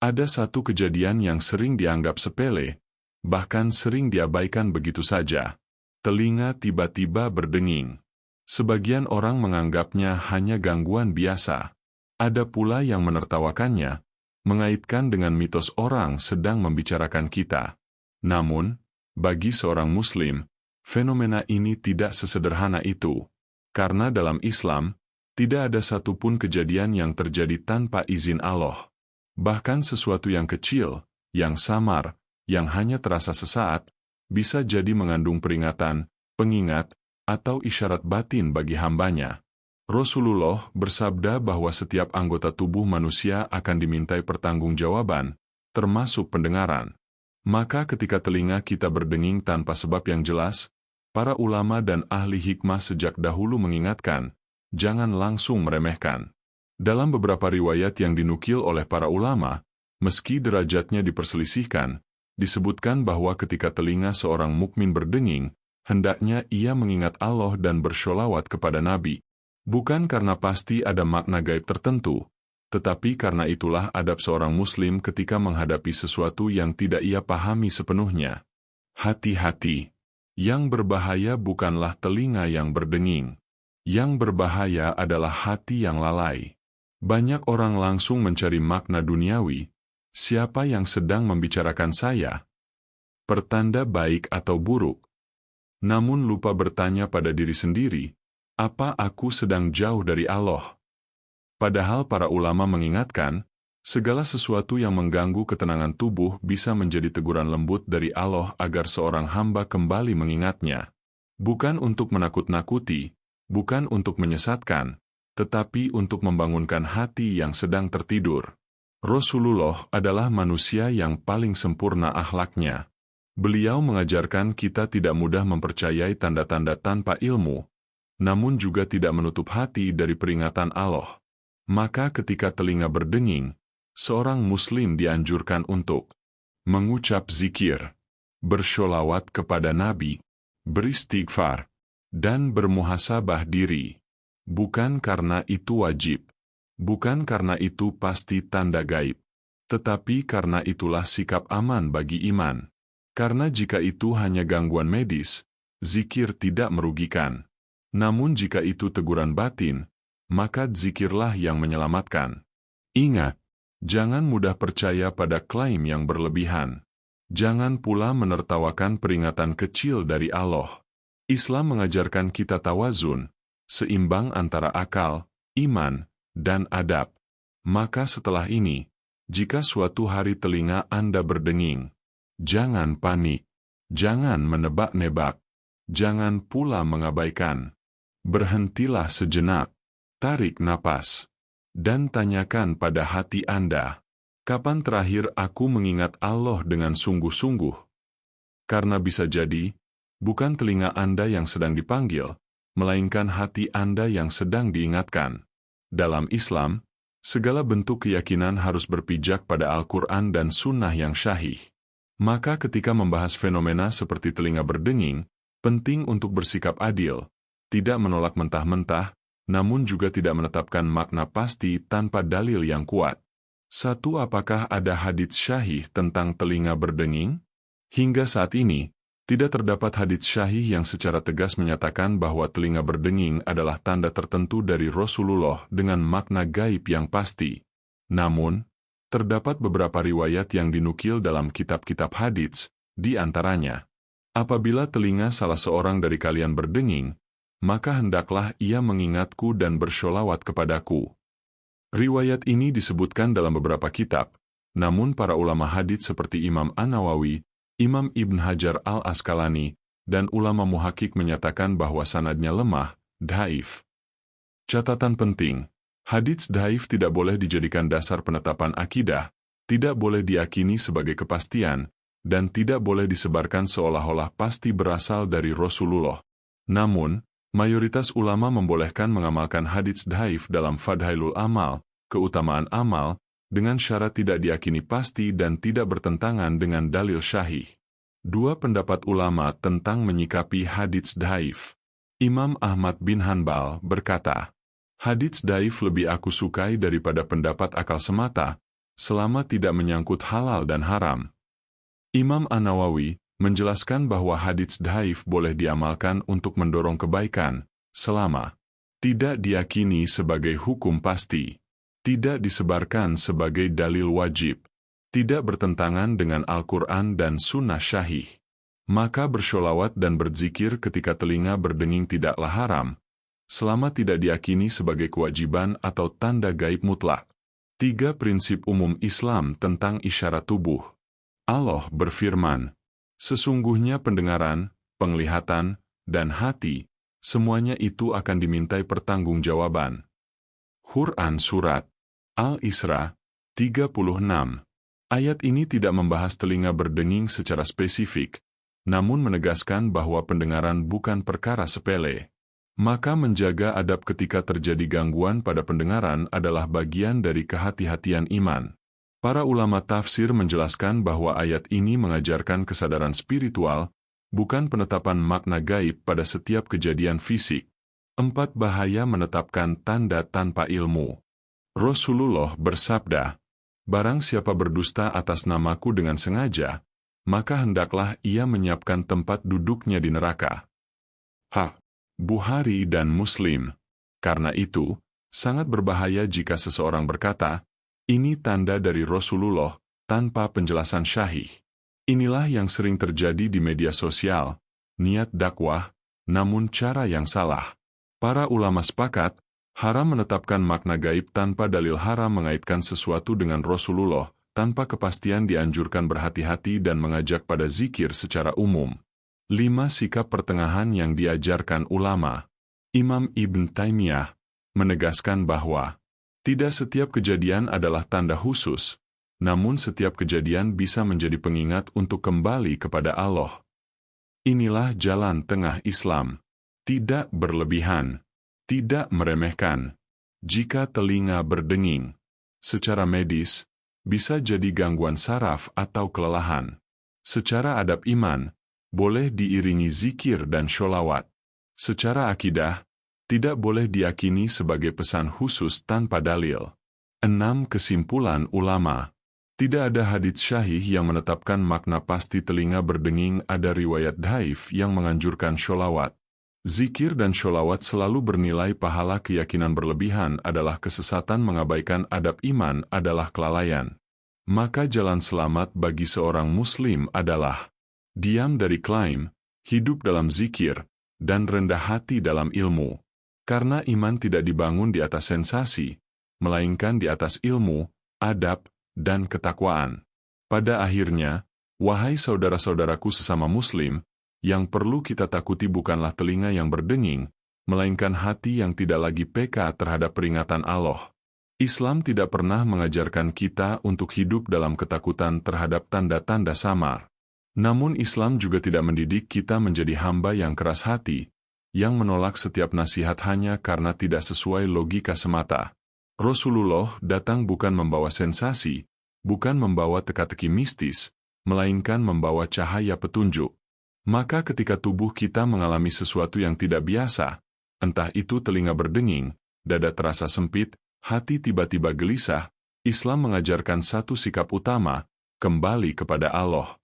Ada satu kejadian yang sering dianggap sepele, bahkan sering diabaikan begitu saja. Telinga tiba-tiba berdenging. Sebagian orang menganggapnya hanya gangguan biasa. Ada pula yang menertawakannya, mengaitkan dengan mitos orang sedang membicarakan kita. Namun, bagi seorang Muslim, fenomena ini tidak sesederhana itu. Karena dalam Islam, tidak ada satupun kejadian yang terjadi tanpa izin Allah. Bahkan sesuatu yang kecil, yang samar, yang hanya terasa sesaat, bisa jadi mengandung peringatan, pengingat, atau isyarat batin bagi hambanya. Rasulullah bersabda bahwa setiap anggota tubuh manusia akan dimintai pertanggungjawaban, termasuk pendengaran. Maka ketika telinga kita berdenging tanpa sebab yang jelas, para ulama dan ahli hikmah sejak dahulu mengingatkan, jangan langsung meremehkan. Dalam beberapa riwayat yang dinukil oleh para ulama, meski derajatnya diperselisihkan, disebutkan bahwa ketika telinga seorang mukmin berdenging, hendaknya ia mengingat Allah dan bersholawat kepada Nabi. Bukan karena pasti ada makna gaib tertentu, tetapi karena itulah adab seorang Muslim ketika menghadapi sesuatu yang tidak ia pahami sepenuhnya. Hati-hati, yang berbahaya bukanlah telinga yang berdenging. Yang berbahaya adalah hati yang lalai. Banyak orang langsung mencari makna duniawi. Siapa yang sedang membicarakan saya? Pertanda baik atau buruk? Namun lupa bertanya pada diri sendiri, apa aku sedang jauh dari Allah? Padahal para ulama mengingatkan, segala sesuatu yang mengganggu ketenangan tubuh bisa menjadi teguran lembut dari Allah agar seorang hamba kembali mengingatnya. Bukan untuk menakut-nakuti, bukan untuk menyesatkan, tetapi untuk membangunkan hati yang sedang tertidur. Rasulullah adalah manusia yang paling sempurna akhlaknya. Beliau mengajarkan kita tidak mudah mempercayai tanda-tanda tanpa ilmu, namun juga tidak menutup hati dari peringatan Allah. Maka ketika telinga berdenging, seorang Muslim dianjurkan untuk mengucap zikir, bersholawat kepada Nabi, beristighfar, dan bermuhasabah diri. Bukan karena itu wajib, bukan karena itu pasti tanda gaib, tetapi karena itulah sikap aman bagi iman. Karena jika itu hanya gangguan medis, zikir tidak merugikan. Namun jika itu teguran batin, maka zikirlah yang menyelamatkan. Ingat, jangan mudah percaya pada klaim yang berlebihan. Jangan pula menertawakan peringatan kecil dari Allah. Islam mengajarkan kita tawazun, seimbang antara akal, iman, dan adab. Maka setelah ini, jika suatu hari telinga Anda berdenging, jangan panik, jangan menebak-nebak, jangan pula mengabaikan. Berhentilah sejenak, tarik napas, dan tanyakan pada hati Anda, kapan terakhir aku mengingat Allah dengan sungguh-sungguh? Karena bisa jadi, bukan telinga Anda yang sedang dipanggil, melainkan hati Anda yang sedang diingatkan. Dalam Islam, segala bentuk keyakinan harus berpijak pada Al-Quran dan Sunnah yang syahih. Maka ketika membahas fenomena seperti telinga berdenging, penting untuk bersikap adil, tidak menolak mentah-mentah, namun juga tidak menetapkan makna pasti tanpa dalil yang kuat. 1. Apakah ada hadits syahih tentang telinga berdenging? Hingga saat ini, tidak terdapat hadits syahih yang secara tegas menyatakan bahwa telinga berdenging adalah tanda tertentu dari Rasulullah dengan makna gaib yang pasti. Namun, terdapat beberapa riwayat yang dinukil dalam kitab-kitab hadits, di antaranya, apabila telinga salah seorang dari kalian berdenging, maka hendaklah ia mengingatku dan bersholawat kepadaku. Riwayat ini disebutkan dalam beberapa kitab, namun para ulama hadits seperti Imam An-Nawawi, Imam Ibn Hajar al-Asqalani, dan ulama muhakik menyatakan bahwa sanadnya lemah, dhaif. Catatan penting, hadits dhaif tidak boleh dijadikan dasar penetapan akidah, tidak boleh diyakini sebagai kepastian, dan tidak boleh disebarkan seolah-olah pasti berasal dari Rasulullah. Namun, mayoritas ulama membolehkan mengamalkan hadits dhaif dalam Fadhailul Amal, keutamaan amal, dengan syarat tidak diyakini pasti dan tidak bertentangan dengan dalil syahih. 2 pendapat ulama tentang menyikapi hadits dhaif. Imam Ahmad bin Hanbal berkata, hadits dhaif lebih aku sukai daripada pendapat akal semata, selama tidak menyangkut halal dan haram. Imam An-Nawawi menjelaskan bahwa hadits dhaif boleh diamalkan untuk mendorong kebaikan, selama tidak diyakini sebagai hukum pasti, tidak disebarkan sebagai dalil wajib, tidak bertentangan dengan Al-Quran dan Sunnah Syahih. Maka bersholawat dan berzikir ketika telinga berdenging tidaklah haram, selama tidak diyakini sebagai kewajiban atau tanda gaib mutlak. 3 prinsip umum Islam tentang isyarat tubuh. Allah berfirman, sesungguhnya pendengaran, penglihatan, dan hati, semuanya itu akan dimintai pertanggungjawaban. Quran Surat Al-Isra 36. Ayat ini tidak membahas telinga berdenging secara spesifik, namun menegaskan bahwa pendengaran bukan perkara sepele. Maka menjaga adab ketika terjadi gangguan pada pendengaran adalah bagian dari kehati-hatian iman. Para ulama tafsir menjelaskan bahwa ayat ini mengajarkan kesadaran spiritual, bukan penetapan makna gaib pada setiap kejadian fisik. 4 bahaya menetapkan tanda tanpa ilmu. Rasulullah bersabda, barang siapa berdusta atas namaku dengan sengaja, maka hendaklah ia menyiapkan tempat duduknya di neraka. Bukhari dan Muslim. Karena itu, sangat berbahaya jika seseorang berkata, ini tanda dari Rasulullah, tanpa penjelasan syahih. Inilah yang sering terjadi di media sosial, niat dakwah, namun cara yang salah. Para ulama sepakat, haram menetapkan makna gaib tanpa dalil haram mengaitkan sesuatu dengan Rasulullah, tanpa kepastian dianjurkan berhati-hati dan mengajak pada zikir secara umum. 5 sikap pertengahan yang diajarkan ulama. Imam Ibn Taimiyah menegaskan bahwa tidak setiap kejadian adalah tanda khusus, namun setiap kejadian bisa menjadi pengingat untuk kembali kepada Allah. Inilah jalan tengah Islam. Tidak berlebihan, tidak meremehkan. Jika telinga berdenging, secara medis, bisa jadi gangguan saraf atau kelelahan. Secara adab iman, boleh diiringi zikir dan sholawat. Secara akidah, tidak boleh diyakini sebagai pesan khusus tanpa dalil. 6 kesimpulan ulama. Tidak ada hadits syahih yang menetapkan makna pasti telinga berdenging. Ada riwayat dhaif yang menganjurkan sholawat. Zikir dan sholawat selalu bernilai pahala. Keyakinan berlebihan adalah kesesatan. Mengabaikan adab iman adalah kelalaian. Maka jalan selamat bagi seorang muslim adalah diam dari klaim, hidup dalam zikir, dan rendah hati dalam ilmu. Karena iman tidak dibangun di atas sensasi, melainkan di atas ilmu, adab, dan ketakwaan. Pada akhirnya, wahai saudara-saudaraku sesama muslim, yang perlu kita takuti bukanlah telinga yang berdenging, melainkan hati yang tidak lagi peka terhadap peringatan Allah. Islam tidak pernah mengajarkan kita untuk hidup dalam ketakutan terhadap tanda-tanda samar. Namun Islam juga tidak mendidik kita menjadi hamba yang keras hati, yang menolak setiap nasihat hanya karena tidak sesuai logika semata. Rasulullah datang bukan membawa sensasi, bukan membawa teka-teki mistis, melainkan membawa cahaya petunjuk. Maka ketika tubuh kita mengalami sesuatu yang tidak biasa, entah itu telinga berdenging, dada terasa sempit, hati tiba-tiba gelisah, Islam mengajarkan satu sikap utama, kembali kepada Allah.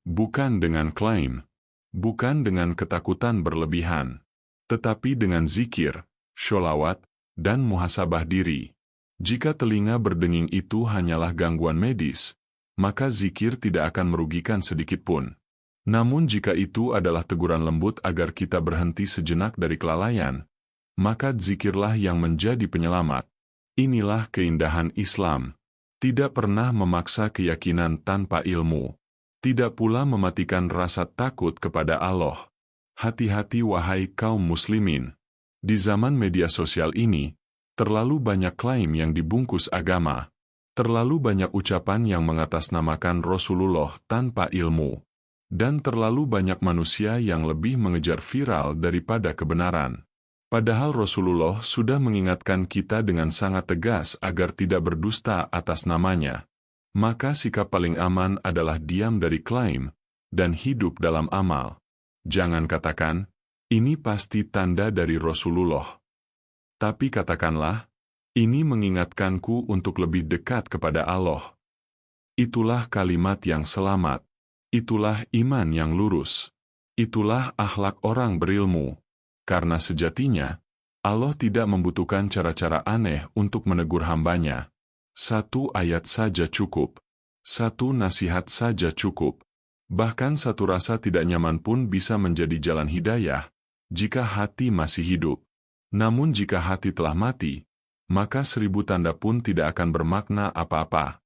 Bukan dengan klaim, bukan dengan ketakutan berlebihan, tetapi dengan zikir, sholawat, dan muhasabah diri. Jika telinga berdenging itu hanyalah gangguan medis, maka zikir tidak akan merugikan sedikitpun. Namun jika itu adalah teguran lembut agar kita berhenti sejenak dari kelalaian, maka zikirlah yang menjadi penyelamat. Inilah keindahan Islam. Tidak pernah memaksa keyakinan tanpa ilmu. Tidak pula mematikan rasa takut kepada Allah. Hati-hati wahai kaum muslimin. Di zaman media sosial ini, terlalu banyak klaim yang dibungkus agama. Terlalu banyak ucapan yang mengatasnamakan Rasulullah tanpa ilmu. Dan terlalu banyak manusia yang lebih mengejar viral daripada kebenaran. Padahal Rasulullah sudah mengingatkan kita dengan sangat tegas agar tidak berdusta atas namanya. Maka sikap paling aman adalah diam dari klaim, dan hidup dalam amal. Jangan katakan, ini pasti tanda dari Rasulullah. Tapi katakanlah, ini mengingatkanku untuk lebih dekat kepada Allah. Itulah kalimat yang selamat. Itulah iman yang lurus. Itulah akhlak orang berilmu. Karena sejatinya, Allah tidak membutuhkan cara-cara aneh untuk menegur hambanya. Satu ayat saja cukup. Satu nasihat saja cukup. Bahkan satu rasa tidak nyaman pun bisa menjadi jalan hidayah, jika hati masih hidup. Namun jika hati telah mati, maka 1000 tanda pun tidak akan bermakna apa-apa.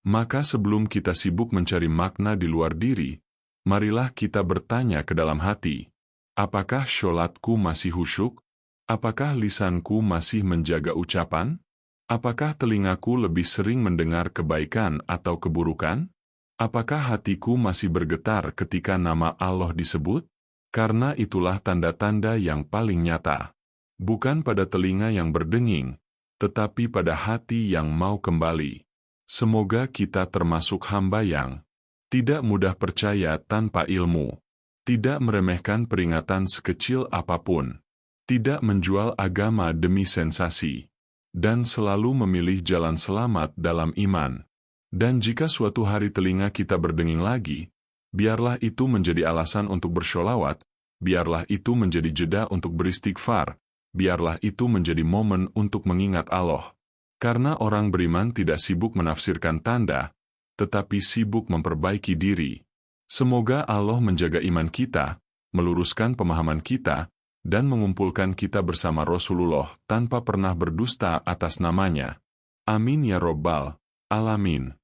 Maka sebelum kita sibuk mencari makna di luar diri, marilah kita bertanya ke dalam hati, apakah sholatku masih khusyuk? Apakah lisanku masih menjaga ucapan? Apakah telingaku lebih sering mendengar kebaikan atau keburukan? Apakah hatiku masih bergetar ketika nama Allah disebut? Karena itulah tanda-tanda yang paling nyata. Bukan pada telinga yang berdenging, tetapi pada hati yang mau kembali. Semoga kita termasuk hamba yang tidak mudah percaya tanpa ilmu, tidak meremehkan peringatan sekecil apapun, tidak menjual agama demi sensasi, dan selalu memilih jalan selamat dalam iman. Dan jika suatu hari telinga kita berdenging lagi, biarlah itu menjadi alasan untuk bersholawat, biarlah itu menjadi jeda untuk beristighfar, biarlah itu menjadi momen untuk mengingat Allah. Karena orang beriman tidak sibuk menafsirkan tanda, tetapi sibuk memperbaiki diri. Semoga Allah menjaga iman kita, meluruskan pemahaman kita, dan mengumpulkan kita bersama Rasulullah tanpa pernah berdusta atas namanya. Amin ya Rabbal Alamin.